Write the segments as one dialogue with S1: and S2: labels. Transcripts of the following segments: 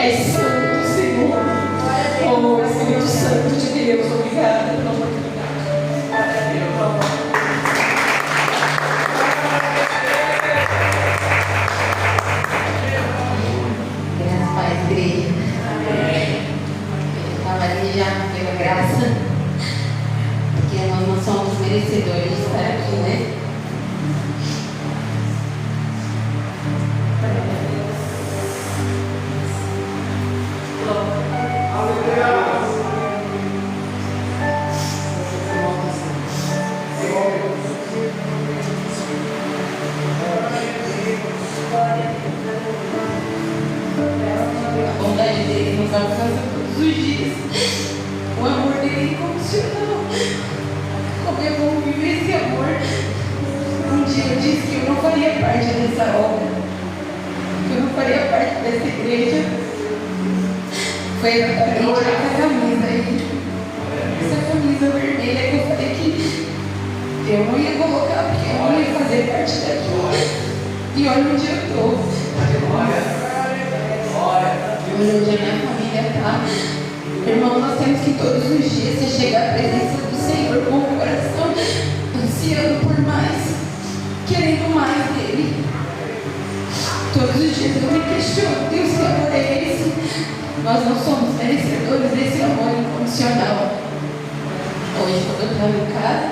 S1: És santo, Senhor. Oh, Espírito Santo de Deus, obrigada pela oportunidade. Glória a Deus.
S2: Graças a Deus, igreja. Eu estava ali já pela graça, porque nós não somos merecedores de estar aqui, né? A bondade dele nos alcança todos os dias. O amor dele é incondicional. Como é bom viver esse amor. Um dia eu disse que eu não faria parte dessa obra, que eu não faria parte dessa igreja. Foi exatamente essa camisa aí, essa camisa vermelha que eu falei que eu não ia colocar, porque eu não ia fazer parte daqui. E olha onde eu estou. Olha onde a minha família está. Irmão, nós temos que todos os dias se chegar à presença do Senhor com o coração ansiando por mais, querendo mais dele. Todos os dias eu me questiono: Deus, que amor é esse? Nós não somos merecedores desse amor incondicional. Hoje, quando eu estava em casa,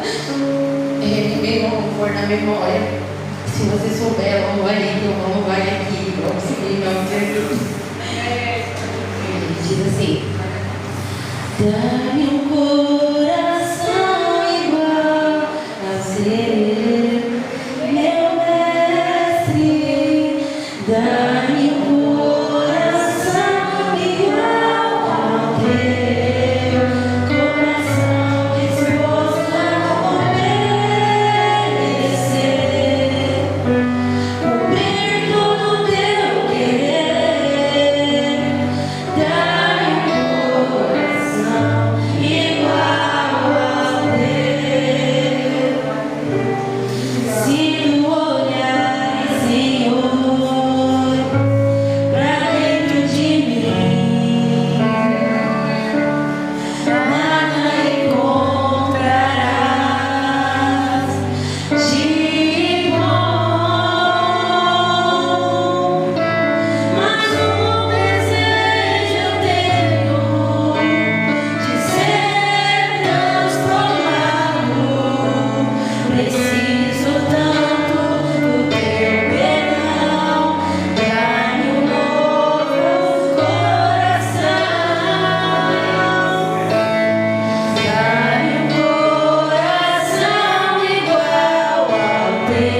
S2: me veio um louvor na memória. Se você souber, louvor aí, então vai aqui, vamos seguir, vamos Jesus. Diz assim: dá-me um coração igual a ser meu mestre. Dá-me um coração igual ao teu, coração disposto a obedecer, cumprir todo o teu querer. Dá-me um coração igual ao teu. Se tu olhares, Senhor, pra dentro de mim, nada encontrarás de bom, mas um desejo eu tenho de ser transformado. Preciso tanto do teu perdão. Dá-me um novo coração. Dá-me um coração igual ao teu,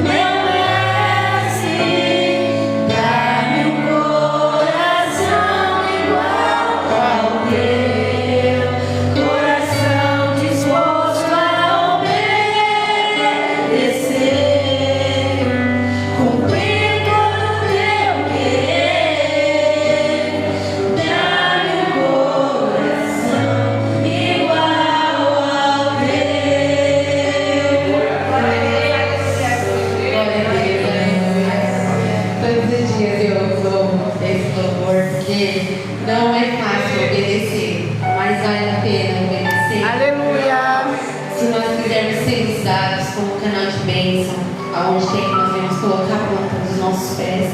S2: meu mestre. Dá-me um coração igual ao teu, coração disposto a obedecer, cumprir todo o teu querer. Dá-me um coração igual ao teu. Glória a Deus, aleluia. Todos os dias eu louvo esse louvor, porque não é fácil obedecer, mas vale a pena obedecer.
S3: Aleluia.
S2: Se nós quisermos ser usados como canal de bênção, aonde tem que nós vamos colocar a planta dos nossos pés,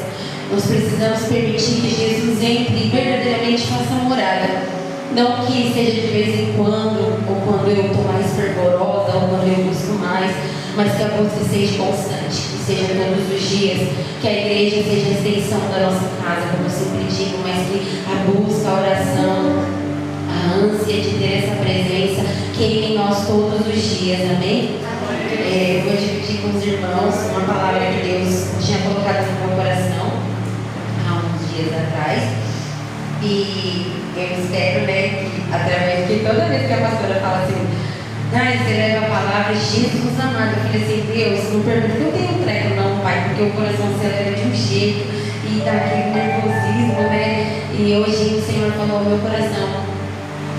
S2: nós precisamos permitir que Jesus entre e verdadeiramente faça morada. Não que seja de vez em quando, ou quando eu estou mais fervorosa, ou quando eu busco mais, mas que a busca seja constante, que seja todos os dias, que a igreja seja a extensão da nossa casa, como eu sempre digo, mas que a busca, a oração, a ânsia de ter essa presença queime em nós todos os dias, amém? Vou dividir com os irmãos uma palavra que Deus tinha colocado no meu coração há uns dias atrás, e eu espero, né, que através de toda vez que a pastora fala assim, você leva a palavra, Jesus amado, eu falei assim: Deus, não pergunta que eu tenho treco não, Pai, porque o coração se eleva de um jeito e dá aquele nervosismo, né? E hoje o Senhor falou ao meu coração: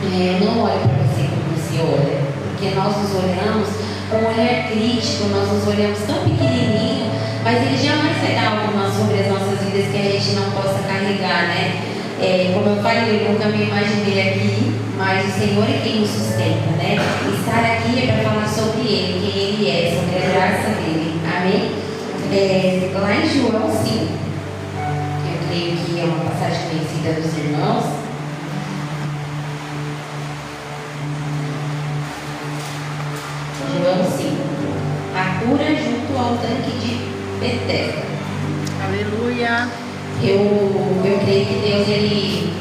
S2: eu não olho para você como você olha, porque nós nos olhamos com um olhar crítico, nós nos olhamos tão pequenininho, mas Ele jamais vai dar algo sobre as nossas vidas coisas que a gente não possa carregar, né? Como eu falei, eu nunca me imaginei aqui, mas o Senhor é quem nos sustenta, né? Estar aqui é para falar sobre Ele, quem Ele é, sobre a graça dele. Amém? Lá em João 5, eu creio que é uma passagem conhecida dos irmãos. João 5, a cura junto ao tanque de Betesda.
S3: Aleluia.
S2: Eu creio que Deus, Ele,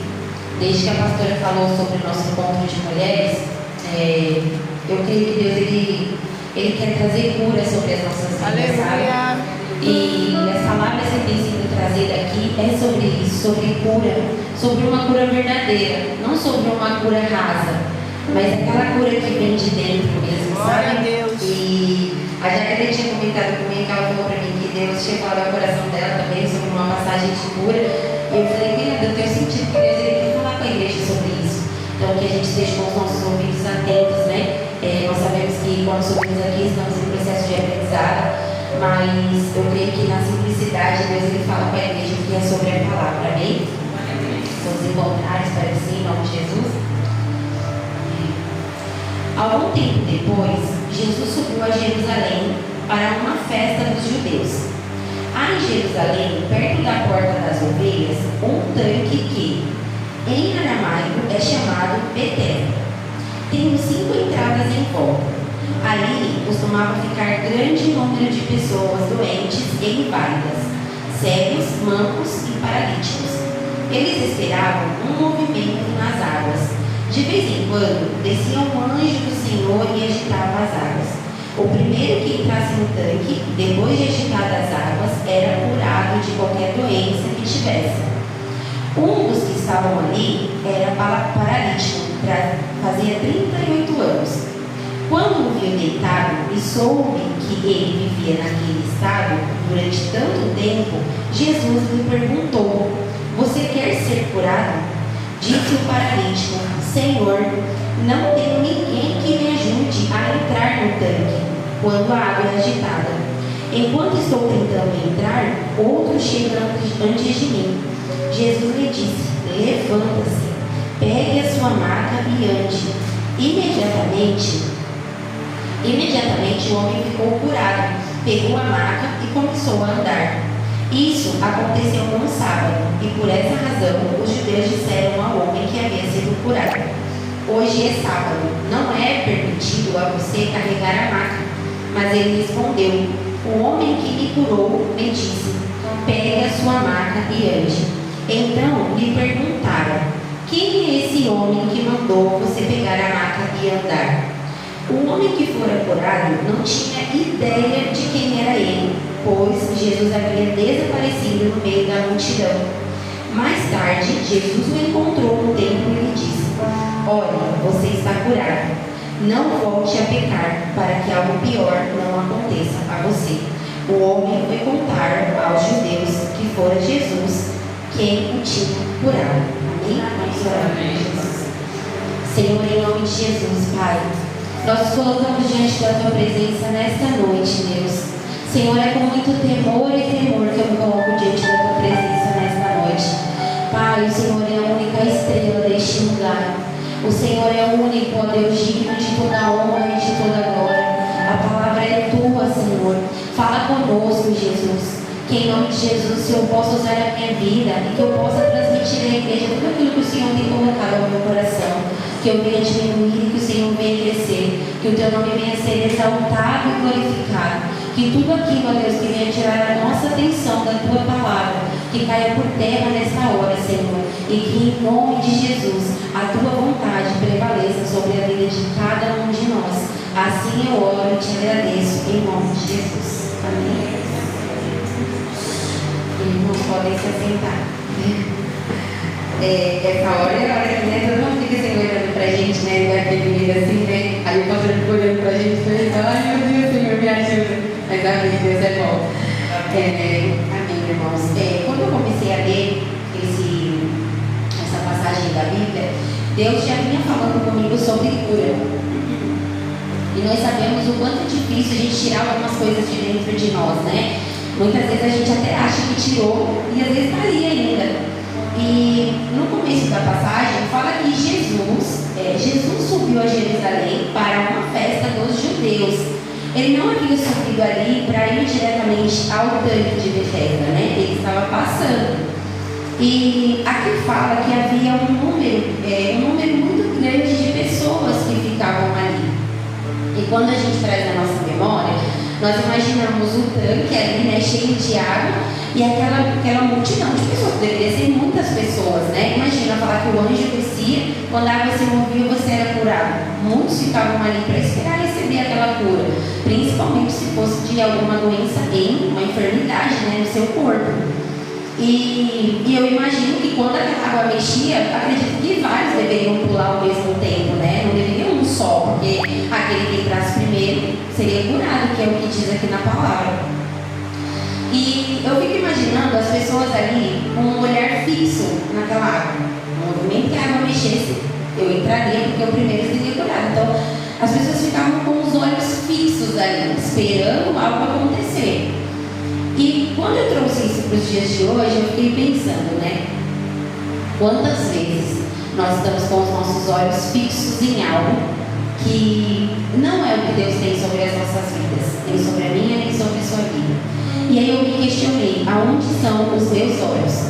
S2: desde que a pastora falou sobre o nosso encontro de mulheres, eu creio que Deus, Ele quer trazer cura sobre as nossas vidas, sabe? E as palavras que têm sido trazidas aqui é sobre isso, sobre cura, sobre uma cura verdadeira, não sobre uma cura rasa, mas aquela cura que vem de dentro mesmo,
S3: Glória
S2: sabe?
S3: a Deus.
S2: E a Jaqueline tinha comentado comigo, que ela falou para mim que Deus tinha falado ao coração dela também sobre uma passagem de cura. E eu falei, meu Deus, eu tenho sentido que Deus quer falar com a igreja sobre isso. Então, que a gente esteja com os nossos ouvidos atentos, né? Nós sabemos que quando subimos aqui, estamos em processo de aprendizado, mas eu creio que na simplicidade, Deus Ele fala com a igreja que é sobre a palavra, amém? Todos encontrados para si, em nome de Jesus. Algum tempo depois, Jesus subiu a Jerusalém para uma festa dos judeus. Há em Jerusalém, perto da porta das ovelhas, um tanque que, em aramaico, é chamado Betesda. Tem 5 entradas em volta. Ali costumava ficar grande número de pessoas doentes e inválidas, cegos, mancos e paralíticos. Eles esperavam um movimento nas águas. De vez em quando, descia um anjo do Senhor e agitava as águas. O primeiro que entrasse no tanque, depois de agitadas as águas, era curado de qualquer doença que tivesse. Um dos que estavam ali era paralítico, fazia 38 anos. Quando o viu deitado e soube que ele vivia naquele estado durante tanto tempo, Jesus lhe perguntou: "Você quer ser curado?" Disse o paralítico: "Senhor, não tenho ninguém que me ajude a entrar no tanque quando a água é agitada. Enquanto estou tentando entrar, outro chega antes de mim." Jesus lhe disse: "Levanta-se, pegue a sua maca e ande." Imediatamente o homem ficou curado, pegou a maca e começou a andar. Isso aconteceu num sábado, e por essa razão os judeus disseram ao homem que havia sido curado: "Hoje é sábado, não é permitido a você carregar a maca." Mas ele respondeu: "O homem que me curou me disse: pegue a sua maca e ande." Então lhe perguntaram: "Quem é esse homem que mandou você pegar a maca e andar?" O homem que fora curado não tinha ideia de quem era ele, pois Jesus havia desaparecido no meio da multidão. Mais tarde, Jesus o encontrou no templo e lhe disse: "Olha, você está curado. Não volte a pecar, para que algo pior não aconteça a você." O homem foi contar aos judeus que fora Jesus quem o tinha curado. Amém? Vamos orar por Jesus. Senhor, em nome de Jesus, Pai, nós nos colocamos diante da Tua presença nesta noite, Deus. Senhor, é com muito temor e temor que eu me coloco diante da Tua presença nesta noite. Pai, o Senhor é a única estrela deste lugar. O Senhor é o único, ó Deus, digno de toda honra e de toda glória. A palavra é Tua, Senhor. Fala conosco, Jesus. Que em nome de Jesus, se eu possa usar a minha vida e que eu possa transmitir à igreja tudo aquilo que o Senhor tem colocado ao meu coração. Que eu venha diminuir e que o Senhor venha crescer. Que o Teu nome venha ser exaltado e glorificado. Que tudo aquilo, ó Deus, que venha tirar a nossa atenção da Tua palavra, que caia por terra nesta hora, Senhor. E que em nome de Jesus, a Tua vontade prevaleça sobre a vida de cada um de nós. Assim eu oro e te agradeço, em nome de Jesus. Amém. Irmãos, podem se assentar. Essa hora é a hora que, né, todo mundo fica assim olhando pra gente, né, daquele vídeo assim, né, aí o pastor fica olhando pra gente e fala: "Ai meu Deus, Senhor, me ajuda." Mas amém, Deus é bom. Amém, irmãos. Quando eu comecei a ler essa passagem da Bíblia, Deus já vinha falando comigo sobre cura. E nós sabemos o quanto é difícil a gente tirar algumas coisas de dentro de nós, né? Muitas vezes a gente até acha que tirou e às vezes está ali ainda. E no começo da passagem fala que Jesus subiu a Jerusalém para uma festa dos judeus. Ele não havia subido ali para ir diretamente ao tanque de Betesda, né? Ele estava passando. E aqui fala que havia um número muito grande de pessoas que ficavam ali. E quando a gente traz na nossa memória, nós imaginamos o tanque ali, né, cheio de água e aquela multidão de pessoas. Deveria ser muitas pessoas, né? Imagina falar que o anjo descia, quando a água se movia você era curado. Muitos ficavam ali para esperar receber aquela cura, principalmente se fosse de alguma doença uma enfermidade, né, no seu corpo. E eu imagino que quando aquela água mexia, acredito que vários deveriam pular ao mesmo tempo, né? Não deveria um só, porque aquele que entrasse primeiro seria curado, que é o que diz aqui na palavra. E eu fico imaginando as pessoas ali com um olhar fixo naquela água. No movimento que a água mexesse, eu entraria, porque eu primeiro seria curado. Então, as pessoas ficavam com os olhos fixos ali, esperando algo acontecer. E quando eu trouxe isso para os dias de hoje, eu fiquei pensando, né? Quantas vezes nós estamos com os nossos olhos fixos em algo que não é o que Deus tem sobre as nossas vidas, nem sobre a minha, nem sobre a sua vida. E aí eu me questionei, aonde são os meus olhos?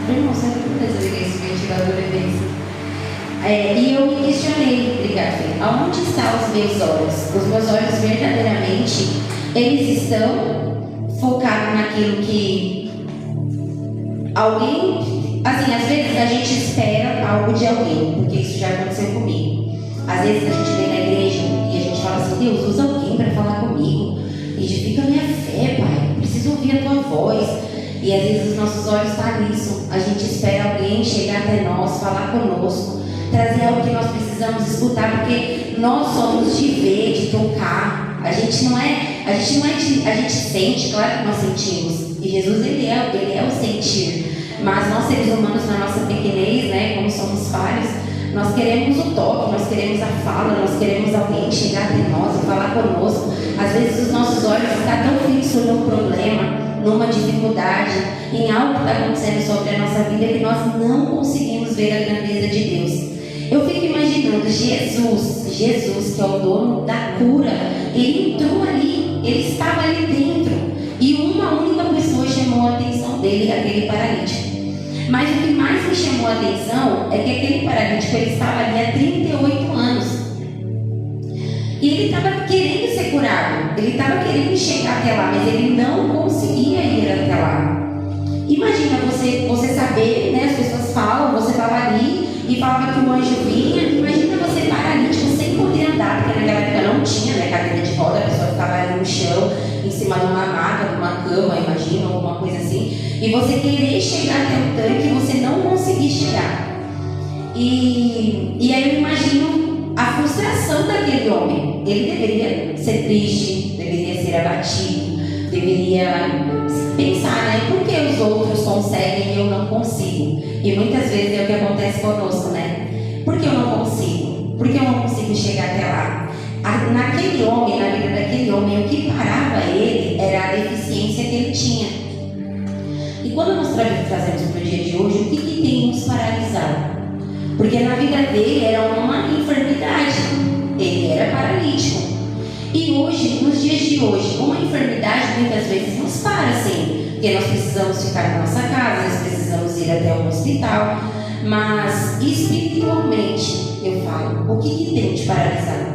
S2: Irmão, você não precisa ligar esse ventilador e eu me questionei, obrigada, Fê, aonde estão os meus olhos? Os meus olhos verdadeiramente, eles estão focados naquilo que alguém, assim, às vezes a gente espera algo de alguém, porque isso já aconteceu comigo. Às vezes a gente vem na igreja e a gente fala assim, Deus, usa alguém para falar comigo, edifica a minha fé, Pai, preciso ouvir a tua voz. E às vezes os nossos olhos estão nisso, a gente espera alguém chegar até nós, falar conosco, trazer algo que nós precisamos escutar, porque nós somos de ver, de tocar. A gente sente, claro que nós sentimos. E Jesus, ele é o sentir. Mas nós, seres humanos, na nossa pequenez, né, como somos falhos, nós queremos o toque, nós queremos a fala, nós queremos alguém chegar até nós e falar conosco. Às vezes os nossos olhos estão tão fixos num problema, numa dificuldade, em algo que está acontecendo sobre a nossa vida, que nós não conseguimos ver a grandeza de Deus. Eu fico imaginando Jesus, que é o dono da cura, ele entrou ali, ele estava ali dentro, e uma única pessoa chamou a atenção dele, aquele paralítico. Mas o que mais me chamou a atenção é que aquele paralítico, ele estava ali há 38 anos. E ele estava querendo ser curado, ele estava querendo chegar até lá, mas ele não conseguia ir até lá. Imagina você saber, né, as pessoas falam, você estava ali e falava que o anjo vinha. Imagina você paralítico sem poder andar, porque naquela época não tinha, né, cadeira de roda, a pessoa ficava ali no chão, em cima de uma maca, de uma cama, imagina, alguma coisa assim, e você querer chegar até o tanque e você não conseguir chegar. E aí eu imagino a frustração daquele homem. Ele deveria ser triste, deveria ser abatido, deveria pensar, né? Por que os outros conseguem e eu não consigo? E muitas vezes é o que acontece conosco, né? Por que eu não consigo? Por que eu não consigo chegar até lá? Naquele homem, na vida daquele homem, o que parava ele era a deficiência que ele tinha. E quando nós trazemos para o dia de hoje, o que tem nos paralisado? Porque na vida dele era uma enfermidade, ele era paralítico. E hoje, nos dias de hoje, uma enfermidade muitas vezes nos para assim, porque nós precisamos ficar na nossa casa, nós precisamos ir até um hospital, mas espiritualmente, eu falo, o que tem te paralisado?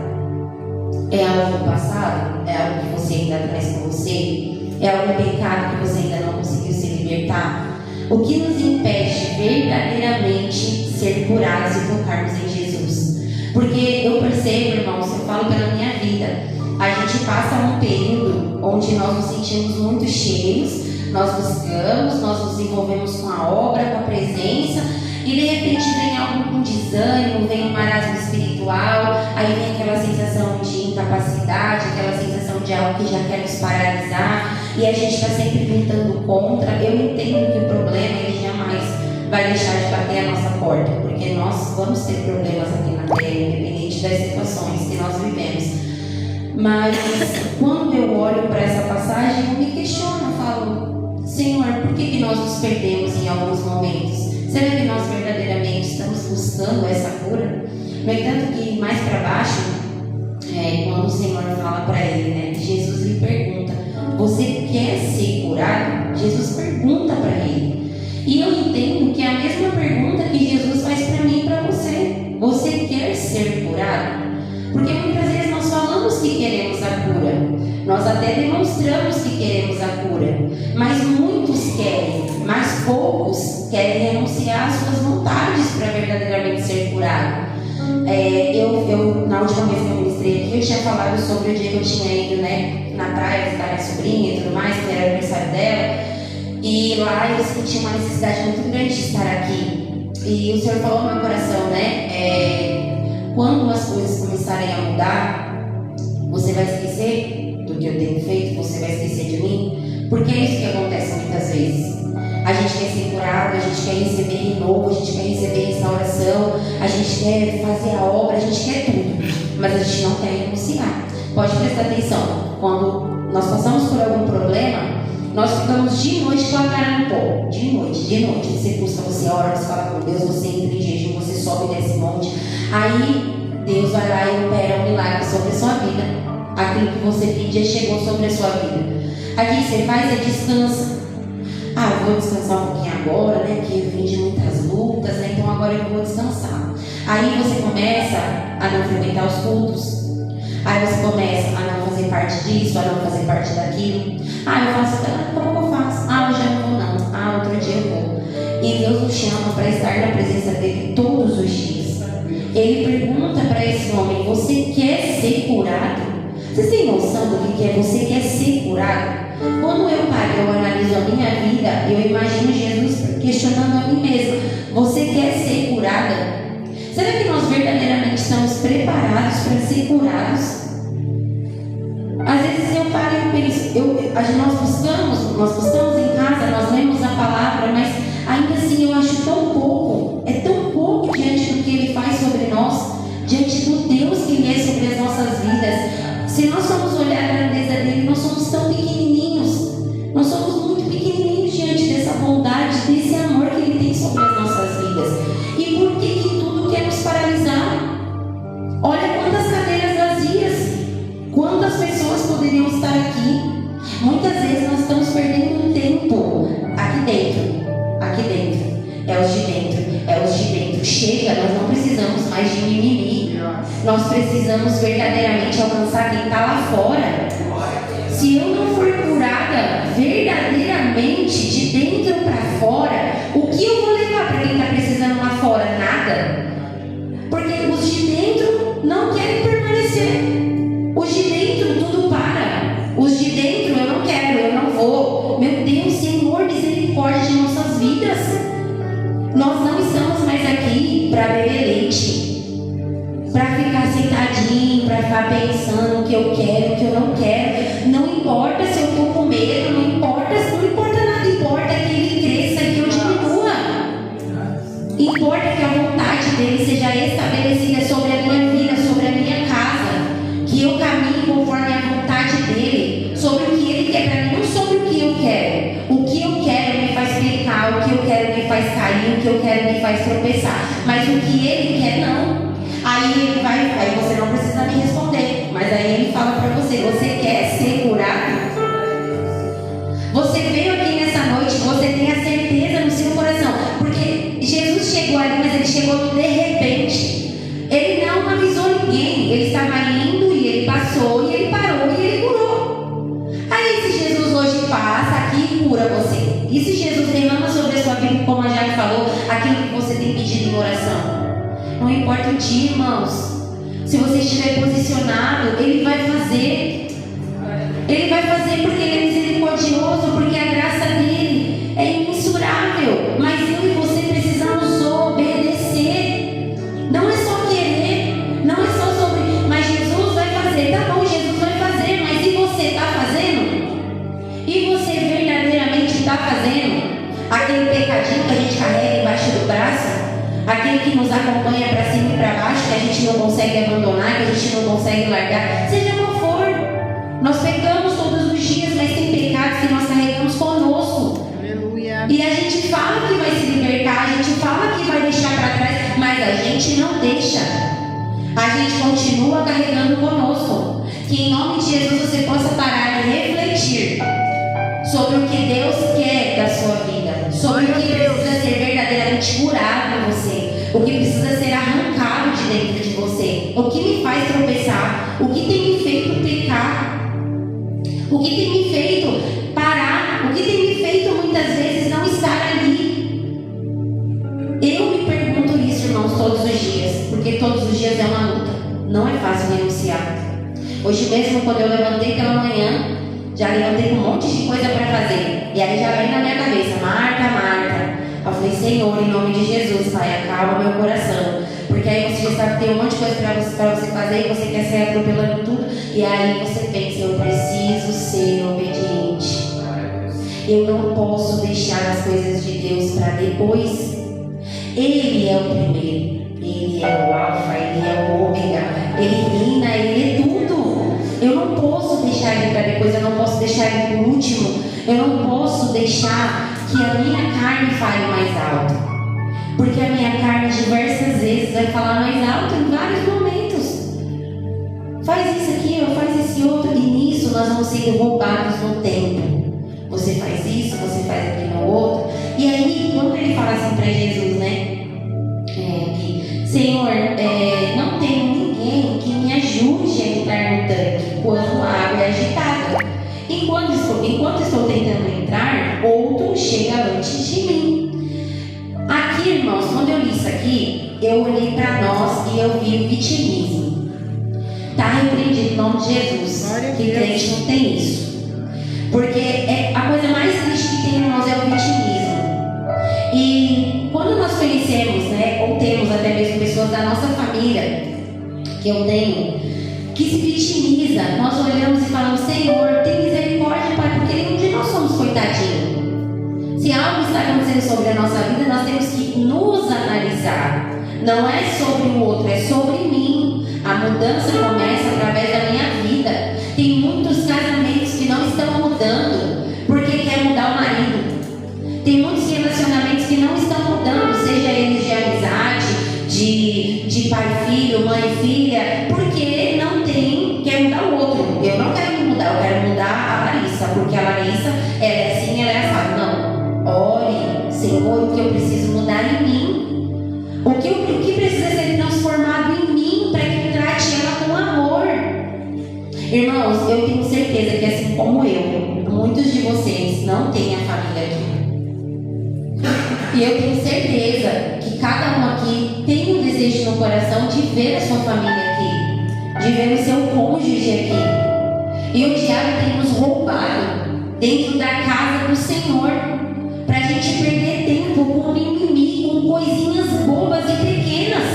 S2: É algo do passado? É algo que você ainda traz com você? É algum pecado que você ainda não conseguiu se libertar? O que nos impede verdadeiramente ser curados e tocarmos em Jesus? Porque eu percebo, irmãos, eu falo pela minha vida, a gente passa um período onde nós nos sentimos muito cheios, nós buscamos, nós nos envolvemos com a obra, com a presença, e de repente vem algo com desânimo, vem um marasmo espiritual, aí vem aquela sensação de incapacidade, aquela sensação de algo que já quer nos paralisar, e a gente está sempre tentando contra. Eu entendo que o problema, ele jamais vai deixar de bater a nossa porta, porque nós vamos ter problemas aqui na terra, independente das situações que nós vivemos. Mas quando eu olho para essa passagem, eu me questiono, eu falo, Senhor, por que nós nos perdemos em alguns momentos? Será que nós verdadeiramente estamos buscando essa cura? No entanto, que mais para baixo, quando o Senhor fala para ele, né, Jesus lhe pergunta, você quer ser curado? Jesus pergunta para ele. E eu entendo que é a mesma pergunta que Jesus faz para mim e para você. Você quer ser curado? Porque muitas vezes nós falamos que queremos a cura. Nós até demonstramos que queremos a cura. Mas muitos querem, mas poucos querem renunciar às suas vontades para verdadeiramente ser curado. Na última vez que eu ministrei aqui, eu tinha falado sobre o dia que eu tinha ido, né, na praia visitar minha sobrinha e tudo mais, que era o aniversário dela. E lá eu senti uma necessidade muito grande de estar aqui. E o Senhor falou no meu coração, né? Quando as coisas começarem a mudar, você vai esquecer do que eu tenho feito, você vai esquecer de mim. Porque é isso que acontece muitas vezes. A gente quer ser curado, a gente quer receber renovo, a gente quer receber restauração, a gente quer fazer a obra, a gente quer tudo. Mas a gente não quer renunciar. Pode prestar atenção. Quando nós passamos por algum problema, nós ficamos de noite com a cara no pó. De noite. Você busca, você ora, você fala com Deus, você entra em jejum, você sobe nesse monte. Aí Deus vai lá e opera um milagre sobre a sua vida. Aquilo que você pedia chegou sobre a sua vida. Aí o que você faz é descansa. Eu vou descansar um pouquinho agora, né? Porque eu vim de muitas lutas, né? Então agora eu vou descansar. Aí você começa a não frequentar os cultos. Aí você começa a não fazer parte disso, a não fazer parte daquilo. Eu faço, como eu faço? Hoje eu não vou não. Outro dia eu vou. E Deus nos chama para estar na presença dele todos os dias. Ele pergunta para esse homem, você quer ser curado? Vocês têm noção do que é você quer ser curado? Quando eu analiso a minha vida, eu imagino Jesus questionando a mim mesma, você quer ser curada? Será que nós verdadeiramente estamos preparados para ser curados? Às vezes eu paro e penso, nós buscamos em casa, nós lemos a palavra, mas ainda assim eu acho tão pouco, é tão pouco diante do que Ele faz sobre nós, diante do Deus que Ele é sobre as nossas vidas. Se nós formos olhar a grandeza dele, nós somos tão pequenininhos, nós somos muito pequenininhos diante dessa bondade, desse amor que Ele tem sobre as nossas vidas. E por que tudo quer nos paralisar? Olha quantas cadeiras vazias, quantas pessoas poderiam estar aqui. Muitas vezes nós estamos perdendo um tempo aqui dentro. É os de dentro. Chega, nós não precisamos mais de mimimi. Nós precisamos verdadeiramente alcançar quem está lá fora. Se eu não for curada verdadeiramente de dentro para fora, o que eu vou levar para quem está precisando lá fora? Nada. Porque os de dentro não querem permanecer. Os de dentro tudo para. Os de dentro eu não quero, eu não vou. Meu Deus, Senhor, misericórdia de nossas vidas. Nós não estamos mais aqui para beber leite, para ficar sentadinho, para ficar pensando o que eu quero, o que eu não quero. Não importa se eu estou com medo, não importa nada, importa que ele cresça e que eu diminua. Importa que a vontade dele seja estabelecida sobre a minha vida, sobre a minha casa, que eu caminhe conforme a vontade dele, sobre o que ele quer para mim, não sobre o que eu quero. O que eu quero me faz pecar, o que eu quero me faz cair, o que eu quero me faz tropeçar, mas o que ele quer não. Aí você não precisa me responder, mas aí ele fala para você quer ser curado? Você veio aqui nessa noite, você tem a certeza no seu coração, porque Jesus chegou ali, mas ele chegou de repente. Ele não avisou ninguém, ele estava indo e ele passou e ele parou e ele curou. Aí se Jesus hoje passa aqui e cura você, e se Jesus derrama sobre a sua vida, como a Jaque falou, aquilo que você tem pedido em oração? Não importa o dia, irmãos. Se você estiver posicionado, Ele vai fazer. Ele vai fazer porque Ele é misericordioso, porque a graça dele é imensurável. Mas eu e você precisamos obedecer. Não é só querer, não é só sobre, mas Jesus vai fazer. Tá bom, Jesus vai fazer, mas e você está fazendo? E você verdadeiramente está fazendo? Aquele pecadinho que a gente carrega embaixo do braço? Aquele que nos acompanha para cima e para baixo, que a gente não consegue abandonar, que a gente não consegue largar, seja qual for, Nós pecamos todos os dias, mas tem pecados que nós carregamos conosco.
S3: Aleluia.
S2: E a gente fala que vai se libertar, a gente fala que vai deixar para trás, mas a gente não deixa. A gente continua carregando conosco. Que em nome de Jesus você possa parar e refletir sobre o que Deus quer da sua vida, sobre o que precisa ser verdadeiramente curado em você, o que precisa ser arrancado de dentro de você, o que me faz tropeçar, o que tem me feito pecar, o que tem me feito parar, o que tem me feito muitas vezes não estar ali. Eu me pergunto isso, irmãos, todos os dias, porque todos os dias é uma luta, não é fácil renunciar. Hoje mesmo, quando eu levantei pela manhã, já levantei com um monte de coisa para fazer. E aí já vem na minha cabeça, Marta. Eu falei, Senhor, em nome de Jesus, Pai, acalma meu coração. Porque aí você já sabe que tem um monte de coisa para você fazer e você quer sair atropelando tudo. E aí você pensa, eu preciso ser obediente. Eu não posso deixar as coisas de Deus para depois. Ele é o primeiro. Ele é o alfa, ele é o ômega. Ele reina, ele é tudo. Eu não posso deixar ele para depois, eu não posso deixar ele por último, eu não posso deixar que a minha carne fale mais alto, porque a minha carne diversas vezes vai falar mais alto em vários momentos. Faz isso aqui, ou faz esse outro, e nisso nós vamos sendo roubados no tempo. Você faz isso, você faz aquilo outro. E aí, quando ele fala assim para Jesus, né? Senhor, não tem ninguém que me ajude a entrar no tanque quando a água é agitada. Enquanto estou tentando entrar, outro chega antes de mim. Aqui, irmãos, quando eu li isso aqui, eu olhei para nós e eu vi o vitimismo. Está repreendido em nome de Jesus. Que crente não tem isso. Porque a coisa mais triste que tem, irmãos, é o vitimismo. E quando nós conhecemos, né, ou temos até mesmo pessoas da nossa família, que eu tenho, que se vitimiza, nós olhamos e falamos, Senhor, tem misericórdia, Pai, porque nenhum de nós somos coitadinhos. Se algo está acontecendo sobre a nossa vida, nós temos que nos analisar. Não é sobre o outro, é sobre mim. A mudança começa através da minha vida. Tem muitos casamentos que não estão mudando porque quer mudar o marido. Tem muitos relacionamentos que não estão mudando, seja eles de amizade, de pai e filho, mãe e filha, porque não tem, quer mudar o outro. Eu não quero mudar, eu quero mudar a Larissa, porque a Larissa, ela é assim, ela é assim. Não, ore, Senhor, o que eu preciso mudar em mim, o que precisa ser transformado em mim, para que trate ela com amor. Irmãos, eu tenho certeza que assim como eu, muitos de vocês não têm a família aqui. E eu tenho certeza que cada um aqui tem um desejo no coração de ver a sua família aqui, de ver o seu cônjuge aqui. E o diabo tem nos roubado dentro da casa do Senhor, para a gente perder tempo com o inimigo, com coisinhas bobas e pequenas.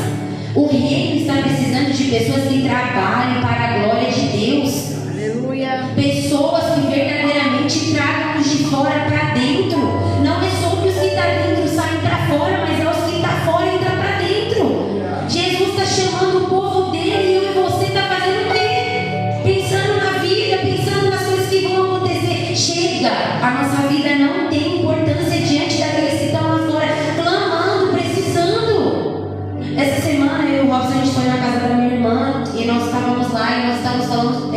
S2: O reino está precisando de pessoas que trabalhem para a glória de Deus.
S3: Aleluia.
S2: Pessoas que verdadeiramente tragam os de fora para dentro. Não é sobre os que estão dentro saem para fora, mas é os que estão fora e entram para dentro. Jesus está chamando o povo dele e eu e você está fazendo o quê? Pensando na vida, pensando nas coisas que vão acontecer. Chega! A nossa vida não tem importância diante daqueles que estão lá fora, clamando, precisando. Essa semana eu e o Robson, a gente foi na casa da minha irmã e nós estávamos lá e nós estávamos falando,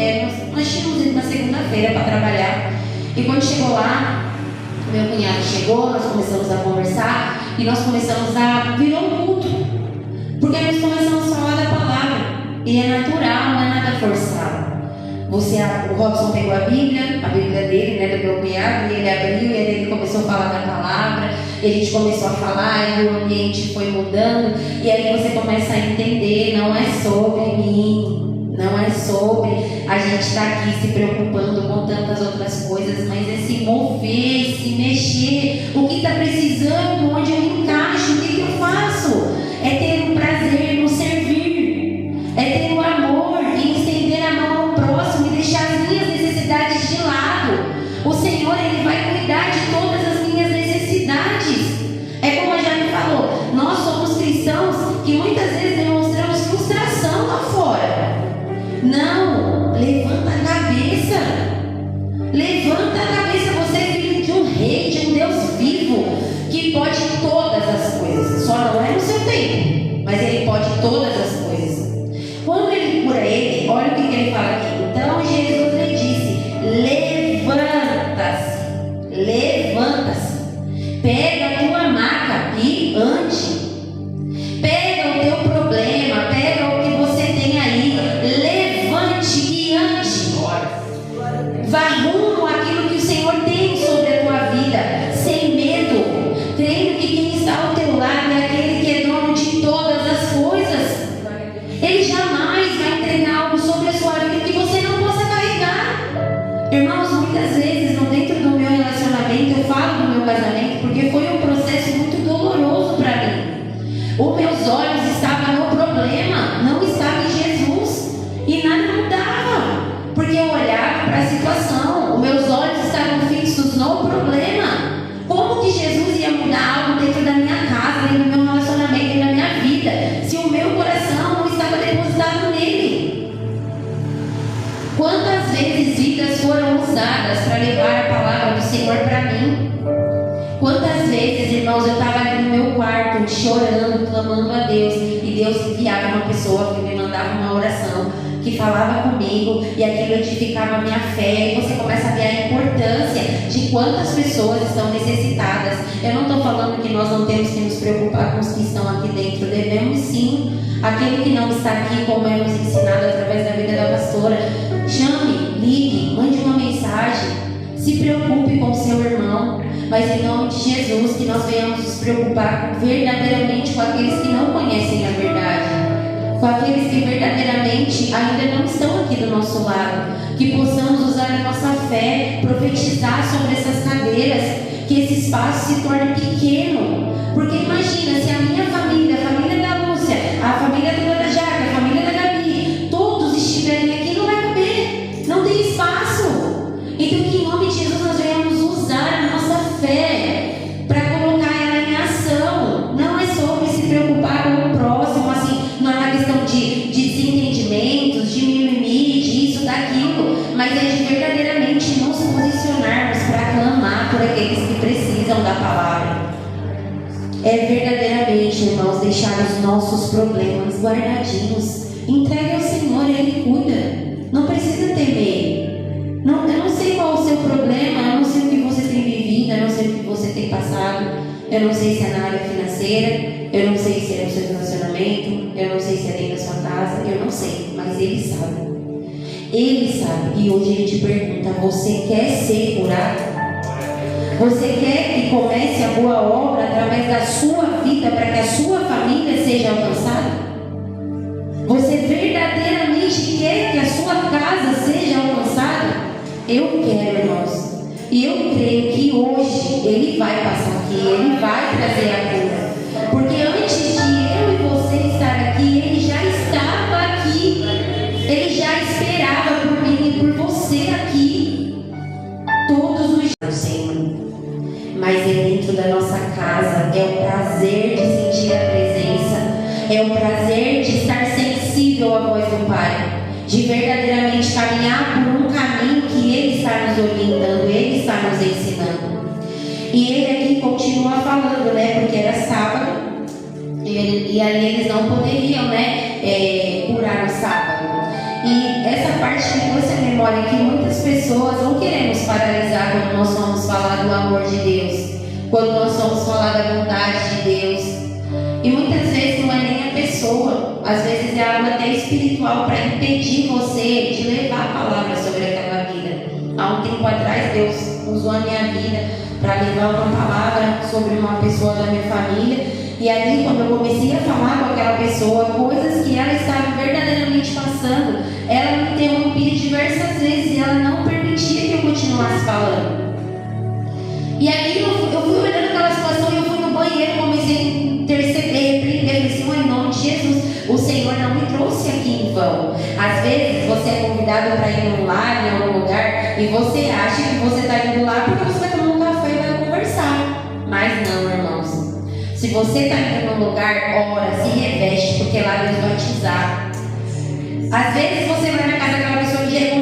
S2: nós tínhamos ido na segunda-feira para trabalhar. E quando chegou lá, meu cunhado chegou, nós começamos a conversar e nós começamos a virar um culto, porque nós começamos a falar da palavra e é natural, não é nada forçado. O Robson pegou a Bíblia dele, né, do meu cunhado, e ele abriu e ele começou a falar da palavra, e a gente começou a falar e o ambiente foi mudando, e aí você começa a entender, não é sobre mim, não é sobre a gente estar aqui se preocupando com tantas outras coisas, mas é se mover, se mexer, o que está precisando, onde eu me encaixo, o que eu faço? É ter o prazer no servir, é ter o amor em estender a mão ao próximo e deixar as minhas necessidades de lado. O Senhor, Ele vai cuidar de todas as minhas necessidades. É como a Jane falou, nós somos cristãos que muitas vezes demonstramos frustração lá fora. Não, levanta a cabeça. Levanta a cabeça, você é filho de um rei, de um Deus vivo, que pode todas as coisas. Só não é no seu tempo, mas Ele pode todas as coisas. Quando Ele cura ele, olha o que Ele fala aqui. Então Jesus lhe disse: levanta-se, levanta-se, pega a tua maca e ande. Pega o teu problema, pega o que você tem aí, levante e ande. Vá rumo àquilo que o Senhor tem sobre a tua vida, sem medo, crendo que quem está ao teu lado é aquele que é dono de todas as coisas. Ele jamais vai entregar algo sobre a sua vida que você não possa carregar. Irmãos, muitas vezes, dentro do meu relacionamento, eu falo do meu casamento porque foi um processo muito doloroso para mim. Os meus olhos estavam no problema, não estavam em Jesus, e nada mudava, porque eu olhava para a situação, os meus olhos estavam fixos no problema. Como que Jesus ia mudar algo dentro da minha casa, dentro do meu relacionamento, dentro da minha vida, se o meu coração não estava depositado nele? Quantas vezes vidas foram usadas para levar a palavra do Senhor para mim? Quantas vezes, irmãos, eu estava ali no meu quarto chorando, clamando a Deus, e Deus enviava uma pessoa que me mandava uma oração, que falava comigo, e aquilo edificava a minha fé, e você começa a ver a importância de quantas pessoas estão necessitadas. Eu não estou falando que nós não temos que nos preocupar com os que estão aqui dentro, devemos sim. Aquele que não está aqui, como é nos ensinado através da vida da pastora, chame, ligue, mande uma mensagem, se preocupe com o seu irmão, mas em nome de Jesus, que nós venhamos nos preocupar verdadeiramente com aqueles que não conhecem a verdade, com aqueles que verdadeiramente ainda não estão aqui do nosso lado, que possamos usar a nossa fé, profetizar sobre essas cadeiras, que esse espaço se torne pequeno, porque imagina, se a minha família, a família da Lúcia, a família da Jaca, a família da Gabi, todos estiverem aqui, não vai caber, não tem espaço. Então que em nome de Jesus nós venhamos usar a nossa fé para colocar ela em ação. Não é sobre se preocupar com o próximo, assim, não é uma questão de desentendimentos, de mimimi, disso, daquilo, mas é de verdadeiramente nos posicionarmos para clamar por aqueles que precisam da palavra. É verdadeiramente, irmãos, deixar os nossos problemas guardadinhos, entregue ao Senhor, Ele cuida, não precisa temer. Eu não sei qual é o seu problema, eu não sei o que você tem vivido, eu não sei o que você tem passado, eu não sei se é na área financeira, eu não sei se é no seu relacionamento, eu não sei se é dentro da sua casa, eu não sei, mas Ele sabe. Ele sabe, e hoje Ele te pergunta: você quer ser curado? Você quer que comece a boa obra através da sua vida para que a sua família seja alcançada? Você verdadeiramente quer que a sua casa seja alcançada? Eu quero, irmãos. E eu creio que hoje Ele vai passar aqui, Ele vai trazer a cura. Porque antes de eu e você estar aqui, Ele já estava aqui. Ele já esperava por mim e por você aqui. Todos os dias, Senhor. Mas é dentro da nossa casa, é o prazer de sentir a presença, é o prazer de estar sensível à voz do Pai, de verdadeiramente caminhar por um caminho que Ele está nos orientando, Ele está nos ensinando. E Ele aqui continua falando, né? Porque era sábado e ali eles não poderiam, né? Curar no sábado. E essa parte que trouxe a memória que muitas pessoas não queremos paralisar quando nós vamos falar do amor de Deus, quando nós vamos falar da bondade de Deus. E muitas vezes não é nem a pessoa, às vezes é algo até espiritual para impedir você de levar a palavra sobre aquela vida. Há um tempo atrás Deus usou a minha vida para levar uma palavra sobre uma pessoa da minha família. E ali, quando eu comecei a falar com aquela pessoa coisas que ela estava verdadeiramente passando, ela me interrompia diversas vezes e ela não permitia que eu continuasse falando. E aí eu fui olhando aquela situação e eu fui no banheiro, comecei a interceder, repreender, falei assim: em nome de Jesus, o Senhor não me trouxe aqui em vão. Às vezes você é convidado para ir num lar, em algum lugar, e você acha que você está indo lá porque você vai tomar um café e vai conversar. Mas não, irmãos. Se você está indo num lugar, ora, se reveste, porque lá Deus vai te usar. Às vezes você vai na casa daquela pessoa que já é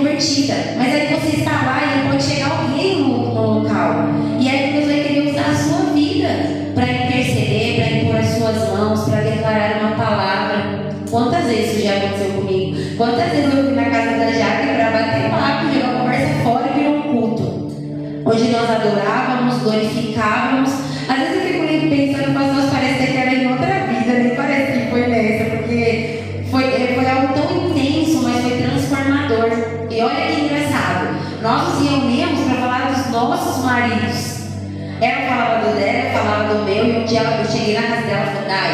S2: glorificávamos. Às vezes eu fico pensando, mas nós parece que era em outra vida, nem parece que foi nessa, porque foi algo tão intenso, mas foi transformador. E olha que engraçado, nós nos reunimos para falar dos nossos maridos. Ela falava do dela, eu falava do meu, e um dia eu cheguei na casa dela e falei: Dai,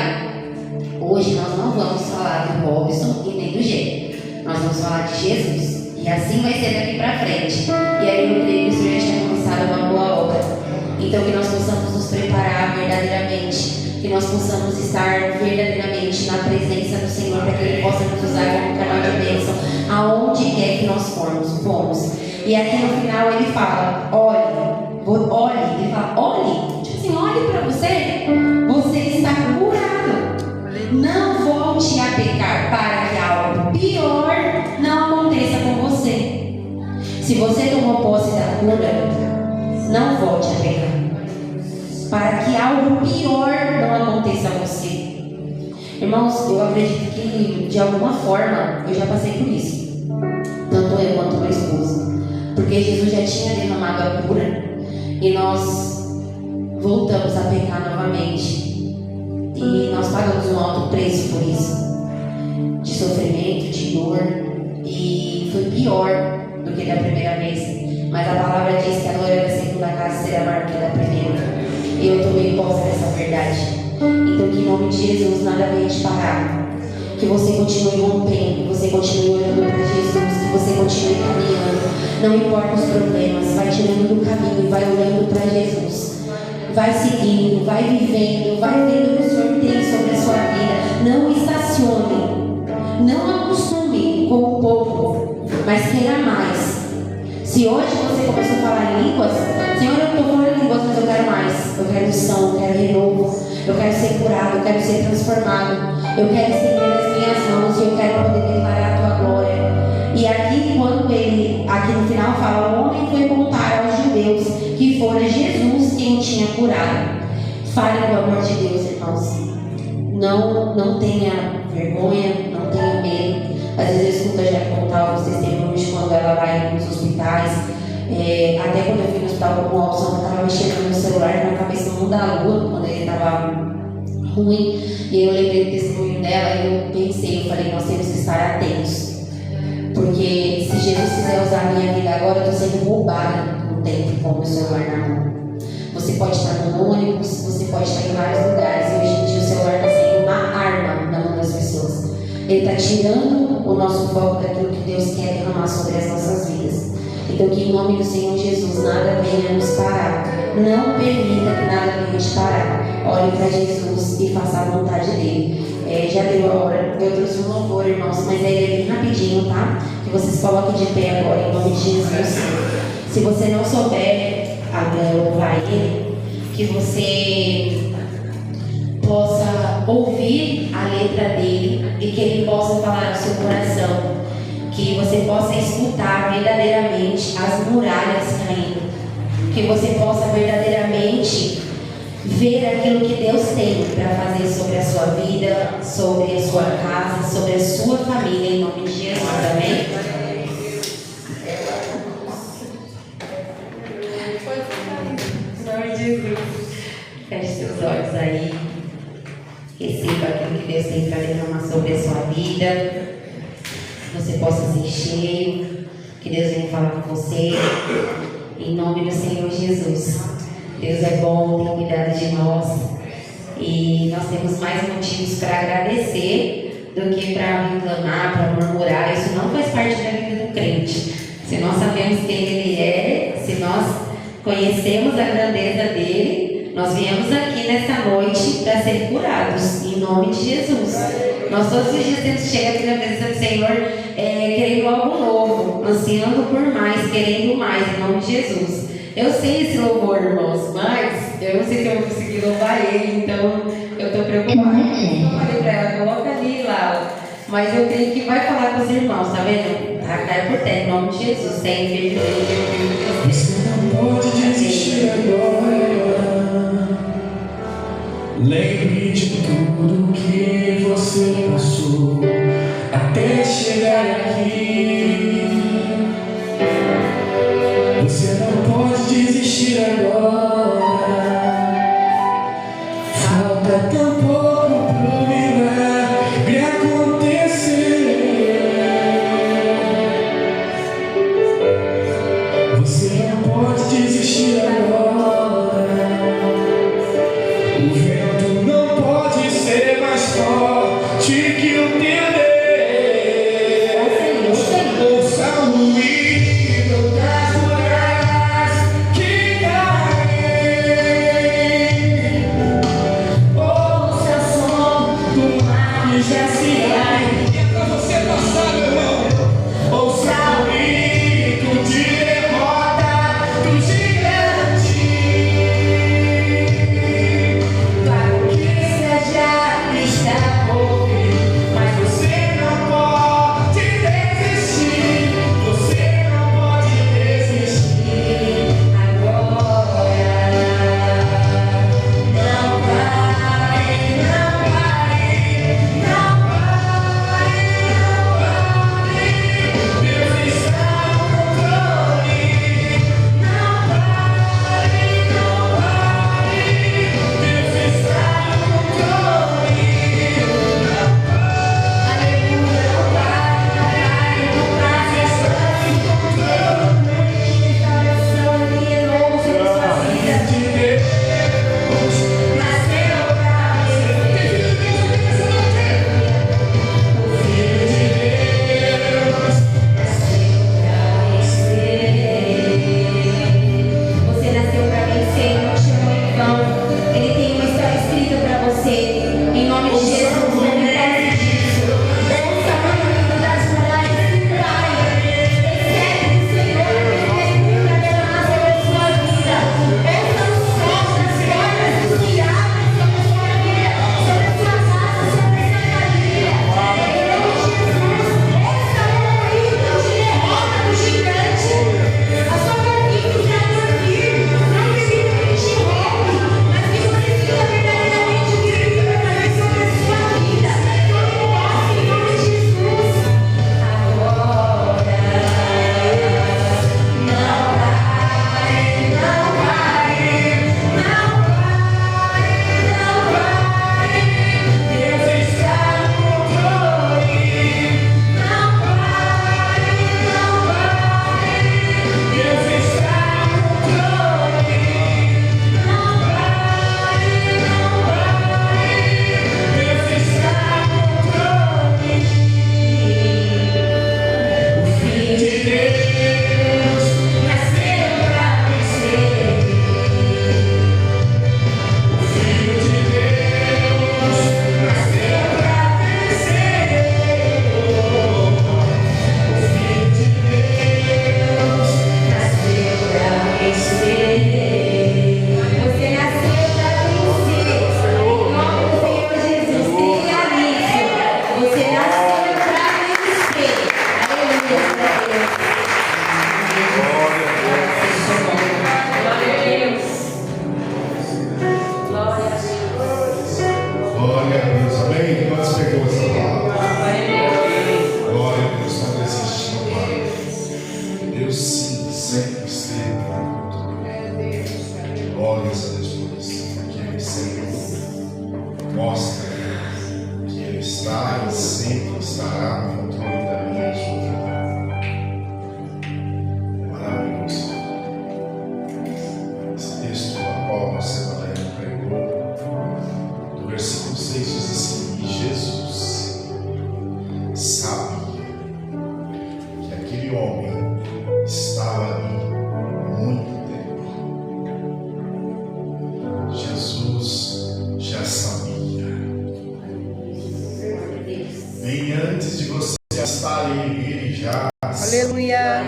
S2: hoje nós não vamos falar do Robson e nem do Gê, nós vamos falar de Jesus. E assim vai ser daqui para frente. E aí eu creio que o Senhor já tinha começado uma boa obra. Então que nós possamos nos preparar verdadeiramente, que nós possamos estar verdadeiramente na presença do Senhor, para que Ele possa nos usar como canal de bênção aonde quer que nós fomos. E aqui no final ele fala: olhe, ele fala: olhe, tipo assim, olhe para você está curado. Não volte a pecar, para que algo pior não aconteça com você. Se você tomou posse da cura, não volte a pecar, para que algo pior não aconteça a você. Irmãos, eu acredito que de alguma forma eu já passei por isso, tanto eu quanto meu esposo, porque Jesus já tinha derramado a cura e nós voltamos a pecar novamente. E nós pagamos um alto preço por isso, de sofrimento, de dor, e foi pior do que da primeira vez. Mas a palavra diz que a glória da segunda casa será maior que a da primeira. E eu tomei posse dessa verdade. Então que em nome de Jesus nada venha te parar. Que você continue rompendo, que você continue olhando para Jesus, que você continue caminhando. Não importa os problemas, vai tirando do caminho e vai olhando para Jesus. Vai seguindo, vai vivendo, vai vendo o que o Senhor tem sobre a sua vida. Não estacione, não acostume com o pouco, mas queira mais. Se hoje você começou a falar em línguas, Senhor, eu estou falando em línguas, mas eu quero mais. Eu quero unção, eu quero renovo, eu quero ser curado, eu quero ser transformado, eu quero estender as minhas mãos e eu quero poder declarar a tua glória. E aqui, quando ele, aqui no final fala: o homem foi contar aos judeus que fora Jesus quem o tinha curado. Fale do amor de Deus, irmãos. Não tenha vergonha, não tenha medo. Às vezes eu escuto a já contar alguns testemunhos de quando ela vai nos hospitais. Até quando eu fui no hospital com o Robson, eu estava mexendo no meu celular na cabeça do mundo da lua, quando ele estava ruim. E eu lembrei do testemunho dela e eu pensei, eu falei: nós temos que estar atentos. Porque se Jesus quiser usar a minha vida agora, eu estou sendo roubada no tempo com o meu celular na mão. Você pode estar no ônibus, você pode estar em vários lugares, e hoje em dia o celular está sendo uma arma na mão das pessoas. Ele está tirando o nosso foco daquilo que Deus quer derramar sobre as nossas vidas. Então que em nome do Senhor Jesus nada venha nos parar. Não permita que nada venha te parar. Olhe para Jesus e faça a vontade dele. Já deu a hora, eu trouxe um louvor, irmãos, mas ele é bem rapidinho, tá? Que vocês coloquem de pé agora, em nome de Jesus. Se você não souber louvar ele, que você possa ouvir a letra dele e que ele possa falar no seu coração, que você possa escutar verdadeiramente as muralhas caindo, que você possa verdadeiramente ver aquilo que Deus tem para fazer sobre a sua vida, sobre a sua casa, sobre a sua família, em nome de Jesus, amém? Senhor Jesus, feche seus olhos aí, receba aquilo que Deus tem para derramar sobre a sua vida, que você possa ser cheio, que Deus venha falar com você, em nome do Senhor Jesus. Deus é bom, tem cuidado de nós e nós temos mais motivos para agradecer do que para reclamar, para murmurar. Isso não faz parte da vida do crente. Se nós sabemos quem Ele é, se nós conhecemos a grandeza dele, nós viemos aqui nesta noite para ser curados, em nome de Jesus. Nós todos os dias temos que chegar aqui na presença do Senhor querendo algo novo, ansiando por mais, querendo mais, em nome de Jesus. Eu sei esse louvor, irmãos, mas eu não sei se eu vou conseguir louvar ele, então eu estou preocupada. Eu falei para ela: coloca ali lá. Mas eu creio que vai falar com os irmãos, tá vendo? Tá, cai por terra, em nome de Jesus. Sem enfermidade.
S4: Você não pode desistir agora. Lembre de tudo que você passou até chegar aqui. Você não pode desistir agora.
S5: Deus sim, sempre esteve no controle. Glórias a Deus por isso, porque Ele sempre mostra que Ele está e sempre estará no controle da minha e sua vida. Maravilhoso. Esse texto a qual nossa irmã Helena pregou, do versículo 6 diz assim: e Jesus sabia que aquele homem estava ali muito tempo. Jesus já sabia. Bem antes de você estar ali, Ele já sabia.
S3: Aleluia.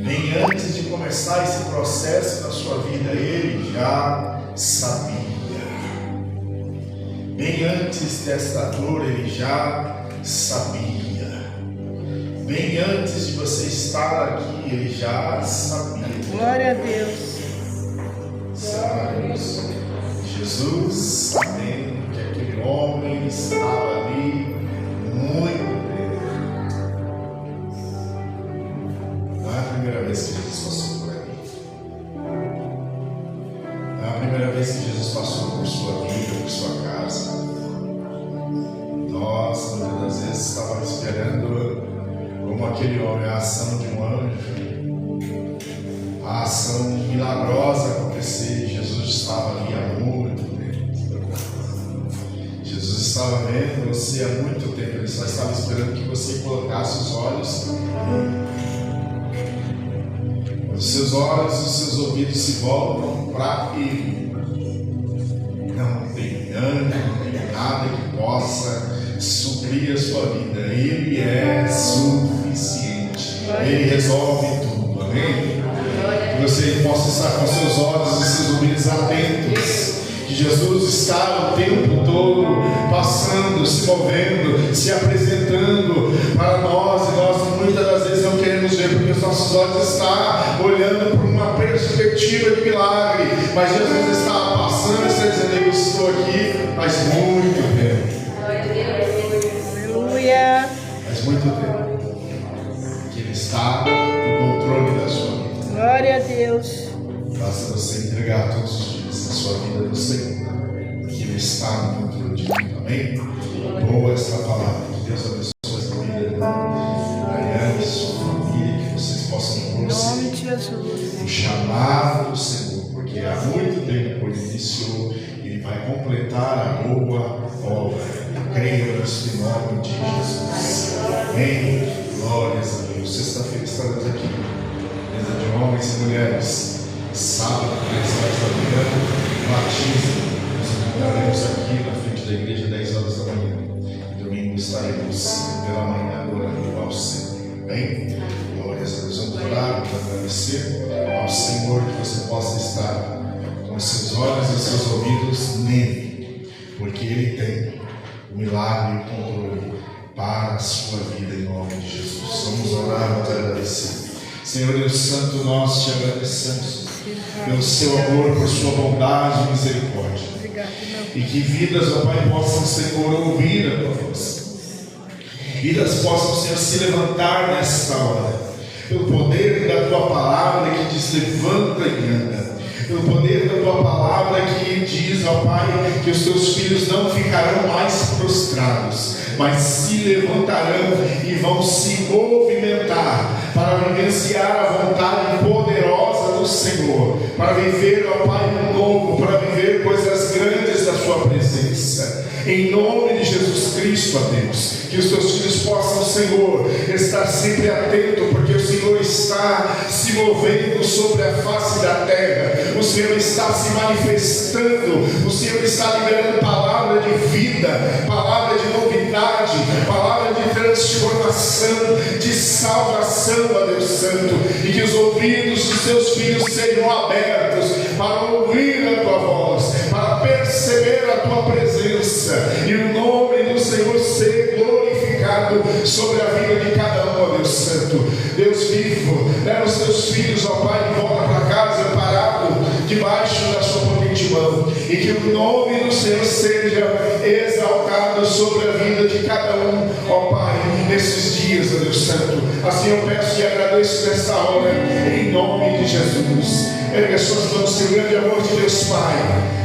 S5: Bem antes de começar esse processo na sua vida, Ele já sabia. Bem antes desta dor, Ele já sabia. Bem antes de você estar aqui, Ele já sabia.
S3: Glória a Deus.
S5: Sabemos. Jesus, sabendo que aquele homem estava ali muito tempo. Não é a primeira vez que Jesus passou por ali. Não é a primeira vez que Jesus passou por sua vida, por sua casa. Nós, muitas das vezes, estávamos esperando, como aquele homem, a ação de um anjo, a ação milagrosa acontecer. Jesus estava ali há muito tempo. Jesus estava vendo você há muito tempo. Ele só estava esperando que você colocasse os olhos nele. Os seus olhos e os seus ouvidos se voltam para Ele. Não tem anjo, não tem nada que possa suprir a sua vida. Ele é suficiente. Ele resolve tudo. Amém? Que você possa estar com seus olhos e seus ouvidos atentos. Que Jesus está o tempo todo passando, se movendo, se apresentando para nós. E nós muitas das vezes não queremos ver, porque os nossos olhos estão olhando por uma perspectiva de milagre. Mas Jesus está passando e está dizendo: eu estou aqui faz muito tempo.
S3: Aleluia.
S5: Faz muito tempo que Ele está no controle da sua vida.
S3: Glória a Deus.
S5: Basta você entregar todos os dias a sua vida no Senhor, que Ele está no controle de tudo. Amém? Boa esta palavra. Que Deus abençoe a vida da Daiane e sua família, que vocês possam
S3: Em nome
S5: prosseguir
S3: de Jesus.
S5: o chamado do Senhor, porque há muito tempo Ele iniciou, Ele vai completar a boa obra. Creio nisso em nome de Jesus. Amém? Glórias a Deus. Sexta-feira estaremos aqui, mesa de homens e mulheres. Sábado, 3 horas da manhã, batismo. Nos encontraremos aqui na frente da igreja, 10 horas da manhã. E domingo estaremos pela manhã adorando ao Senhor. Amém? Glórias a Deus. Vamos orar, vamos agradecer ao Senhor que você possa estar com seus olhos e seus ouvidos nele, porque Ele tem o milagre e o controle para a sua vida em nome de Jesus. Vamos orar, vamos agradecer. Senhor Deus Santo, nós te agradecemos pelo seu amor, por sua bondade e misericórdia.
S3: Obrigado,
S5: E que vidas, ó Pai, possam, Senhor, ouvir a tua voz. Vidas possam, Senhor, se levantar nesta hora, pelo poder da tua palavra que diz: levanta e anda. Pelo poder da tua palavra que diz, ó Pai, que os teus filhos não ficarão mais prostrados, mas se levantarão e vão se movimentar para vivenciar a vontade poderosa do Senhor, para viver, ó Pai, um novo, para viver coisas grandes da sua presença. Em nome de Jesus Cristo, ó Deus, que os teus filhos possam, Senhor, estar sempre atento, porque o Senhor está se movendo sobre a face da terra, o Senhor está se manifestando, o Senhor está liberando palavra de vida, palavra de novidade, palavra de transformação, de salvação, ó Deus Santo, e que os ouvidos dos teus filhos sejam abertos para ouvir a tua voz, para perceber a tua presença, e o nome do Senhor ser glorificado sobre a vida de cada um, ó Deus Santo. Deus vivo, leva os teus filhos, ó Pai, de volta para casa, parado debaixo da sua potente mão, e que o nome do Senhor seja exaltado sobre a vida de cada um, ó Pai, nesses dias dias, ó Deus Santo. Assim eu peço e agradeço nesta hora, em nome de Jesus. Ergue as suas mãos, Senhor, grande amor de Deus Pai,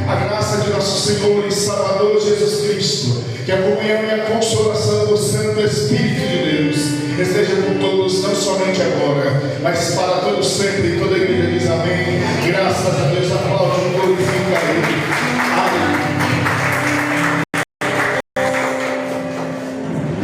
S5: a graça de nosso Senhor e Salvador Jesus Cristo, que a comunhão e a consolação do Santo Espírito de Deus esteja com todos, não somente agora, mas para todos sempre, toda a igreja